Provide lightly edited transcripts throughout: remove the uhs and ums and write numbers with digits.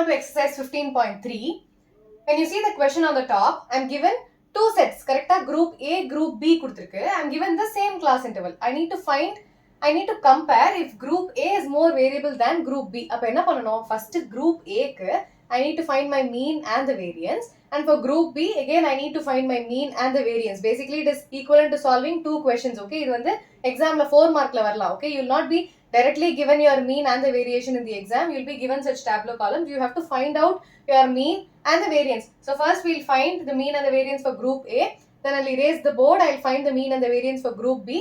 on to exercise 15.3. When you see the question on the top, I'm given two sets, correct? Group A, Group B kuduthirukku. I'm given the same class interval. I need to compare if Group A is more variable than Group B. அப்ப என்ன பண்ணணும்? First Group A க்கு I need to find my mean and the variance. And for Group B, again I need to find my mean and the variance. Basically, it is equivalent to solving two questions, okay? இது வந்து examல 4 markல வரலாம், okay? You will not be directly given your mean and the variation in the exam. You will be given such tableau columns. You have to find out your mean and the variance. So first we'll find the mean and the variance for Group A. Then I'll erase the board. I'll find the mean and the variance for Group B.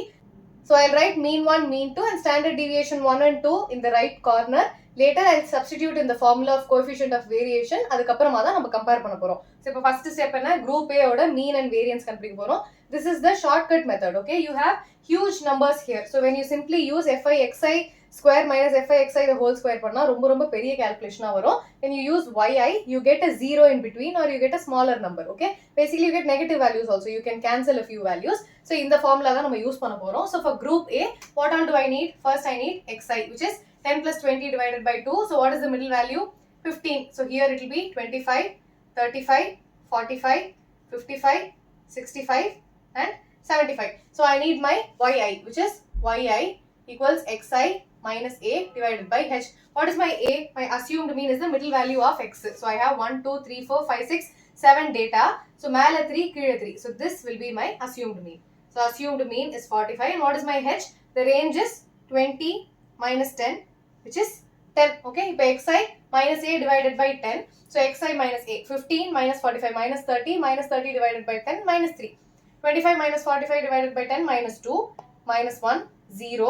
So I'll write mean 1, mean 2 and standard deviation 1 and 2 in the right corner. Later I'll substitute in the formula of coefficient of variation. அதுக்கப்புறமா தான் நம்ம compare பண்ண போறோம். So இப்போ first step என்ன? Group A ஓட mean and variance கண்டுபிடிக்க போறோம். This is the shortcut method, okay? You have huge numbers here. So when you simply use fi xi square minus fi xi the whole square பண்ணா ரொம்ப பெரிய calculation வரும். When you use yi, you get a zero in between or you get a smaller number, okay? Basically you get negative values also. You can cancel a few values. So இந்த formula தான் நம்ம use பண்ண போறோம். So for group A, what all do I need? First I need xi, which is 10 plus 20 divided by 2. So what is the middle value? 15. So here it will be 25, 35, 45, 55, 65 and 75. So I need my yi, which is yi equals xi minus a divided by h. What is my a? My assumed mean is the middle value of x. So I have 1, 2, 3, 4, 5, 6, 7 data. So மேல 3, கீழ 3. So this will be my assumed mean. So assumed mean is 45. And what is my h? The range is 20 minus 10, which is 10. Okay, இப்போ xi minus a divided by 10. So xi minus a, 15 minus 45 minus 30 divided by 10 minus 3. 25 minus 45 divided by 10 minus 2 minus 1, 0.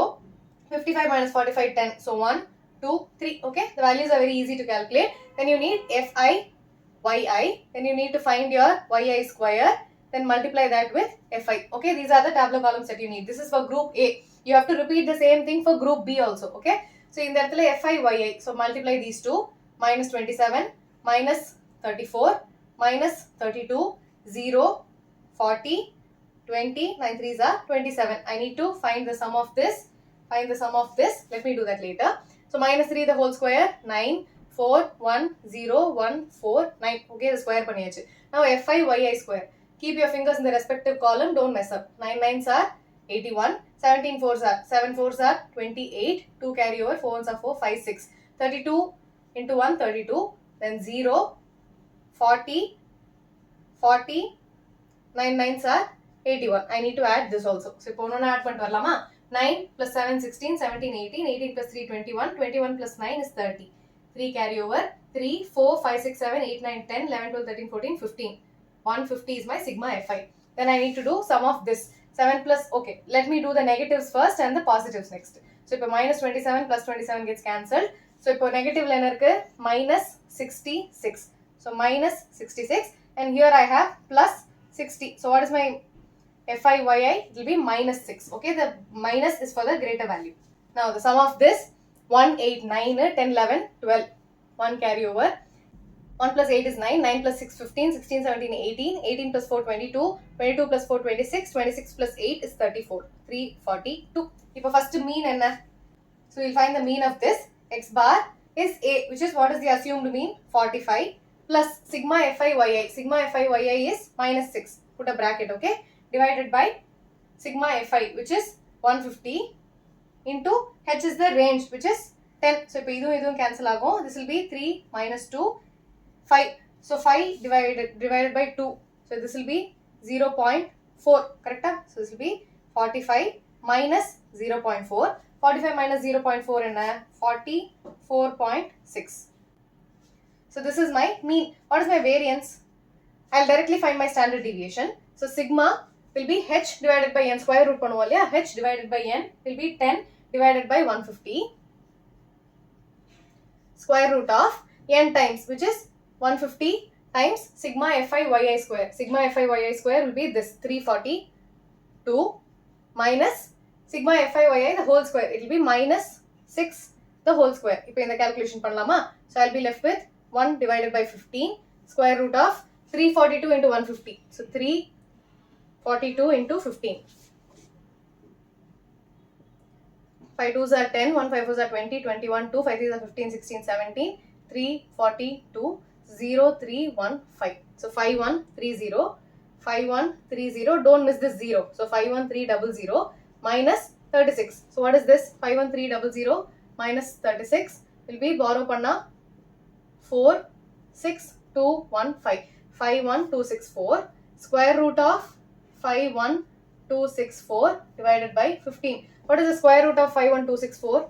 55 minus 45, 10. So 1, 2, 3. Okay, the values are very easy to calculate. Then you need fi, yi. Then you need to find your yi square. Then multiply that with fi. Okay, these are the tabular columns that you need. This is for group A. You have to repeat the same thing for group B also. Okay, so in the இடத்துல fi, yi. So multiply these two. Minus 27, minus 34, minus 32, 0, 40, 20, 9 3s are 27. I need to find the sum of this. Find the sum of this. Let me do that later. So minus 3 the whole square, 9, 4, 1, 0, 1, 4, 9. Okay, the square பண்ணியாச்சு. Now fi, yi square. Keep your fingers in the respective column. Don't mess up. 9 9s are 81. 17 4s are 7 4s are 28. 2 carry over. 4 ones are 4, 5, 6. 32 into 1, 32. Then 0, 40, 40. 9 9s are 81. I need to add this also. So இப்போ ஒண்ணு add பண்ணிட்டு வரலாமா? 9 plus 7 16, 17 18, 18 plus 3 21, 21 plus 9 is 30. 3 carry over. 3, 4, 5, 6, 7, 8, 9, 10, 11, 12, 13, 14, 15. 150 is my sigma fi. Then I need to do sum of this. 7 plus, okay, let me do the negatives first and the positives next. So இப்போ minus 27 plus 27 gets cancelled. So இப்போ negative என்ன இருக்கு? Minus 66. So minus 66 and here I have plus 60. So what is my fi, yi? It will be minus 6. Okay, the minus is for the greater value. Now the sum of this 1, 8, 9, 10, 11, 12. 1 carry over. 1 plus 8 is 9, 9 plus 6, 15, 16, 17, 18, 18 plus 4, 22, 22 plus 4, 26, 26 plus 8 is 34, 342. இப்போ first mean என்ன? So we'll find the mean of this. X bar is A, which is what is the assumed mean? 45 plus sigma fi, yi. Sigma fi, yi is minus 6. Put a bracket, okay? Divided by sigma fi, which is 150 into h is the range, which is 10. So இப்போ இதுவும் cancel ஆகும். This will be 3 minus 2, 5. So 5 divided by 2. So this will be 0.4. Correct? So this will be 45 minus 0.4. 45 minus 0.4 என்ன? 44.6. So this is my mean. What is my variance? I'll directly find my standard deviation. So sigma will be h divided by n. Square root பண்ணுவோம் இல்லையா? H divided by n will be 10 divided by 150. Square root of n times, which is 150 times sigma fi, yi square. Sigma fi, yi square will be this 342 minus sigma fi, yi the whole square. It will be minus 6 the whole square. இப்போ இந்த calculation பண்ணலாமா? So I'll be left with 1 divided by 15 square root of 342 into 150. So 342 into 15. 5 2s are 10, 1 5 4s are 20, 21, 2, 5 3s are 15, 16, 17, 342, 0315. So 5130, 5130. Don't miss this 0. So 51300 minus 36. So what is this? 51300 minus 36 will be borrow panna 46215. 51264. Square root of 51264 divided by 15. What is the square root of 51264?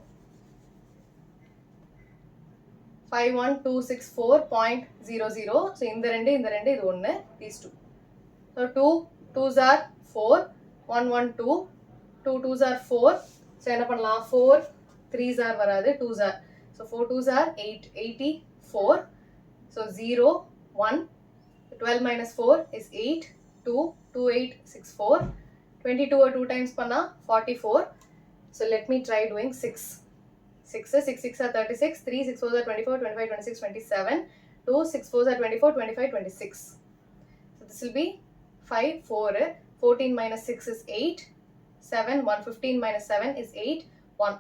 51264.00. So in the rendu idu one, these two. So 2 2s are 4, 1 1 2, 2 2s are 4. So enna pannalam 4 3s are varadu, 2s are. So 4 2s are 8, 84. So 0 1, 12 minus 4 is 8, 2 2864. 22 or 2 times panna 44. So let me try doing 6. 6 are 36, 3 6 4s are 24, 25 26 27, 2 6 4s are 24, 25 26. So this will be 5 4, 14 minus 6 is 8, 7 1 15 minus 7 is 8, 1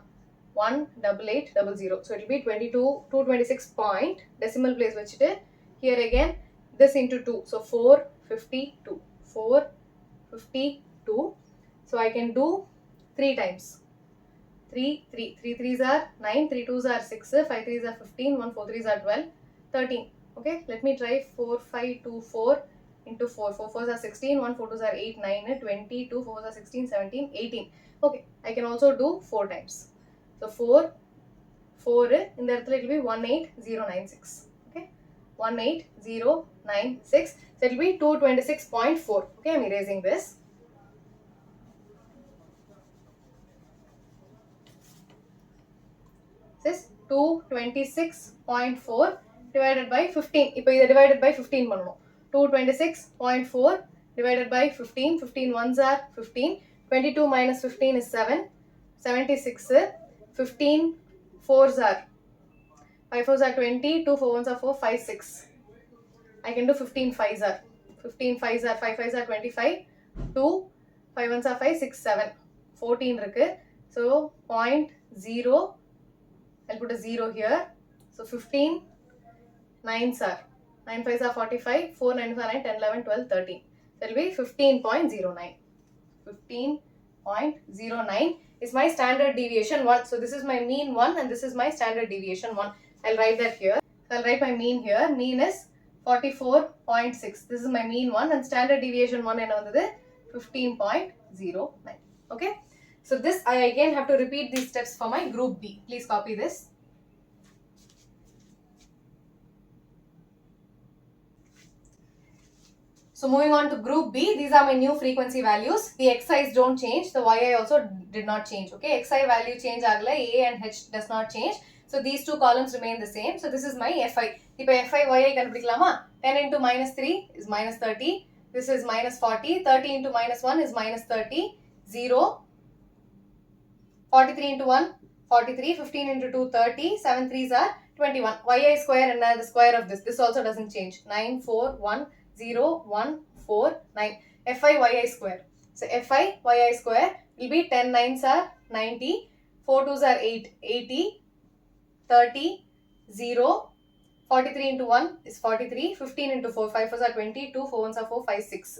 1 8800. So it will be 22 226 point, decimal place vechite here again this into 2. So 452, 452. So I can do 3 times. 3 3s are 9, 3 2s are 6, 5 3s are 15, 1 4 3s are 12, 13. Okay, let me try 4 5 2 4 into 4. 4 4s are 16, 1 4 2s are 8 9, 20, 2 4s are 16 17 18. Okay, I can also do 4 times. So 4 in the இடத்துல it will be 18096. Okay, 18096. So it will be 226.4. Okay, I'm erasing this. This is 226.4 divided by 15. இப்போ இதை divided by 15 பண்ணணும். 226.4 divided by 15. 15 ones are 15. 22 minus 15 is 7. 76. 15 fours are 5 fours are 20. 2 4 ones are 4. 5 6. I can do 15 fives are 15 fives are 5 fives are 25. 2 5 ones are 5 6 7. 14 இருக்கு. So 0.0. I'll put a 0 here. So 15 9s are 9 5s are 45, 4 9s are 9, 10 11 12 13. So it will be 15.09. 15.09 is my standard deviation 1. So this is my mean 1 and this is my standard deviation 1. I'll write that here. So I'll write my mean here. Mean is 44.6. This is my mean 1 and standard deviation 1 enna vandhathu 15.09. Okay. So this I again have to repeat these steps for my group B. Please copy this. So moving on to group B, these are my new frequency values. The xi's don't change. The yi also did not change. Okay, xi value change agala, a and h does not change. So these two columns remain the same. So this is my fi. Ipo fi yi kandupidikalama. 10 into minus 3 is minus 30. This is minus 40. 30 into minus 1 is minus 30. 0. 43 into 1, 43. 15 into 2, 30. 7 3s are 21. Yi square and the square of this. This also doesn't change. 9, 4, 1, 0, 1, 4, 9. Fi yi square. So Fi yi square will be 10 9s are 90. 4 2s are 8, 80. 30, 0. 43 into 1 is 43. 15 into 4, 5 4s are 20. 2 4 1s are 4, 5 6.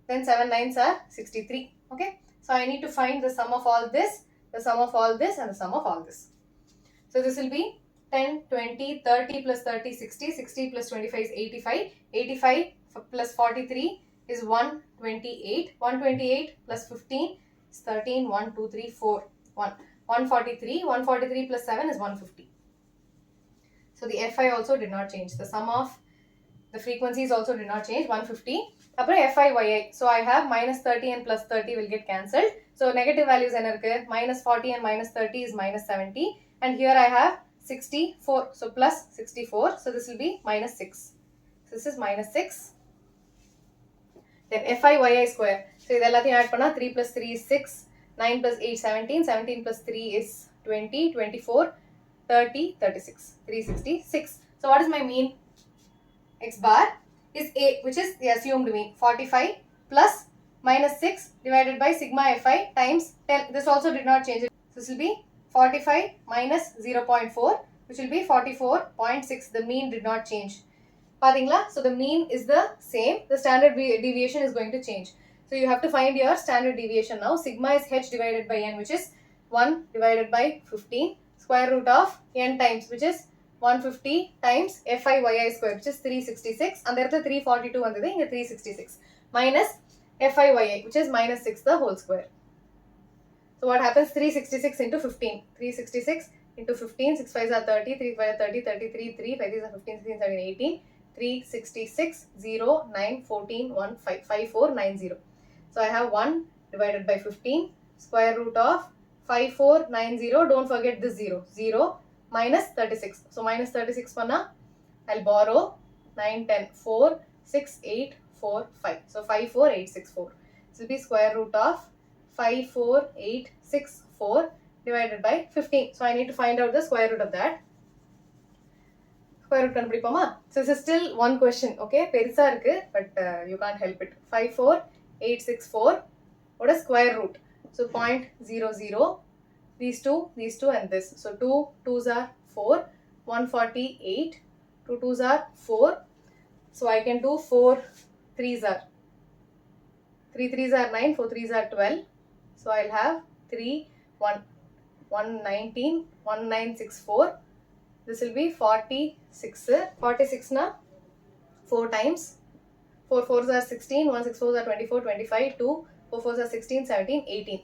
Then 7 9s are 63. Okay. So I need to find the sum of all this, the sum of all this and the sum of all this. So this will be 10, 20, 30 plus 30, 60. 60 plus 25 is 85. 85 plus 43 is 128. 128 plus 15 is 13. 1, 2, 3, 4. 1. 143. 143 plus 7 is 150. So the Fi also did not change. The sum of the frequencies also did not change. 150. Appo Fi yi. So I have minus 30 and plus 30 will get cancelled. So negative values enna irukku? Minus 40 and minus 30 is minus 70. And here I have 64. So plus 64. So this will be minus 6. So this is minus 6. Then Fi yi square. So this all add panna 3 plus 3 is 6. 9 plus 8 17. 17 plus 3 is 20. 24. 30. 36. 366. So what is my mean? X bar is A, which is the assumed mean. 45 plus minus 6 divided by sigma Fi times 10. This also did not change it. So this will be 45 minus 0.4 which will be 44.6. The mean did not change. So the mean is the same. The standard deviation is going to change. So you have to find your standard deviation now. Sigma is h divided by n, which is 1 divided by 15, square root of n times, which is 150 times fi square, which is 366. And there is 342 and 366 minus fi which is minus 6 the whole square. So what happens? 366 into 15. 366 into 15, 6 5s are 30, 3 5 are 30, 33, 3, 5 3s are 15, 16, 17, 18, 366, 0, 9, 14, 1, 5, 5, 4, 9, 0. So I have 1 divided by 15, square root of 5, 4, 9, 0. Don't forget this 0. 0 minus 36. So minus 36 panna, I'll borrow 9, 10, 4, 6, 8, 4, 5. So 5, 4, 8, 6, 4. This will be square root of 5, 4, 8, 6, 4 divided by 15. So I need to find out the square root of that. Square root kandupidippoma. So this is still one question, okay? Perisa irukku, but you can't help it. 5, 4, 8, 6, 4. What is square root? So 0.00. These two and this. So 2 2s are 4, 148, 2 2s are 4. So I can do 4 3s are 3 3s are 9, 4 3s are 12. So I'll have 3 1 119 1964. This will be 46. 46 na 4 times 4 4s are 16, 1 6 4s are 24, 25, 2 4 4s are 16, 17, 18.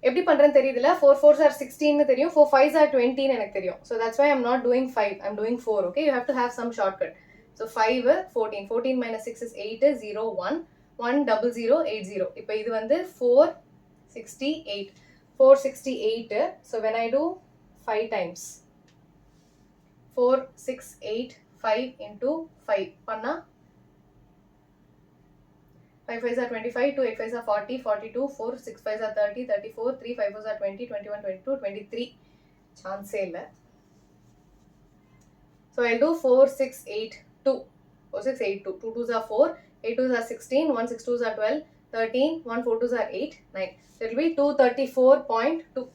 எப்படி பண்றேன்னு தெரியுதுல 4 4s are 16 னு தெரியும் 4 5s are 20 னு எனக்கு தெரியும். So that's why I'm not doing 5, I'm doing 4. Okay, you have to have some shortcut. So 5 14, 14 minus 6 is 8, 0 1 1 0 0 8 0. இப்போ இது வந்து 468. 468. So when I do 5 times 4 6 8 5 into 5 panna 5 5s are 25, 2 8 5s are 40, 42, 4 6 5s are 30, 34, 3 5 4s are 20, 21, 22, 23. Chance illa. So I'll do 4 6 8 2. 4 6 8 2. 2 2s are 4, 8 2s are 16, 1 6 2s are 12, 13, 1 4 2s are 8, 9. So it will be 234.2.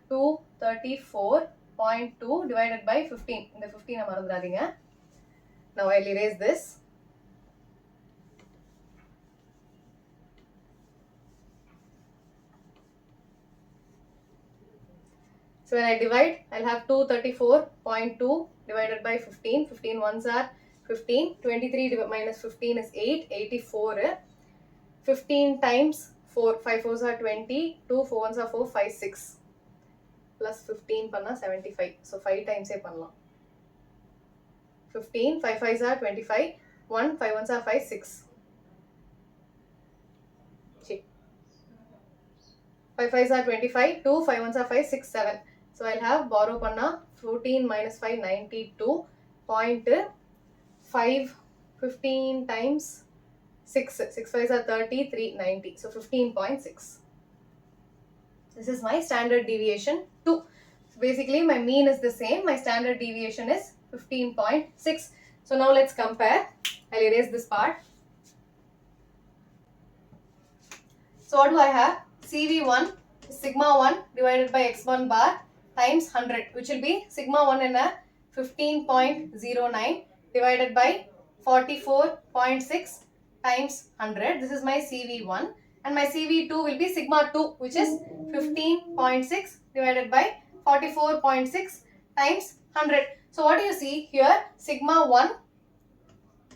234.2 divided by 15. In the 15 maradradinga. Now I'll erase this. So when I divide, I'll have 234.2 divided by 15. 15 ones are 15. 23 minus 15 is 8. 84. 15 times 4. 5 4s are 20. 2 4 ones are 4. 5 6. Plus 15 panna 75. So 5 times a panna. 15. 5 5s are 25. 1 5 ones are 5 6. 5 5s are 25. 2 5 ones are 5 6 7. So I'll have borrow panna 14 minus 5 92.5 15 times 6. 6 5s are 30, 3 90. So 15.6. This is my standard deviation 2. So basically my mean is the same. My standard deviation is 15.6. So now let's compare. I'll erase this part. So what do I have? CV1 is sigma 1 divided by x1 bar times 100, which will be sigma 1 in a 15.09 divided by 44.6 times 100. This is my CV1. And my CV2 will be sigma 2, which is 15.6 divided by 44.6 times 100. So what do you see here? Sigma 1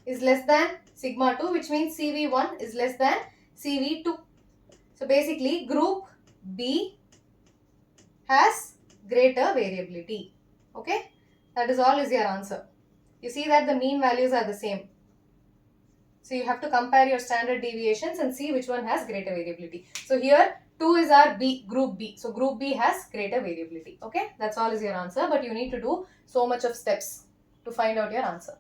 is less than sigma 2, which means CV1 is less than CV2. So basically group B has greater variability. Okay, that is all is your answer. You see that the mean values are the same. So you have to compare your standard deviations and see which one has greater variability. So here 2 is our B, group B. So group B has greater variability. Okay, that's all is your answer, but you need to do so much of steps to find out your answer.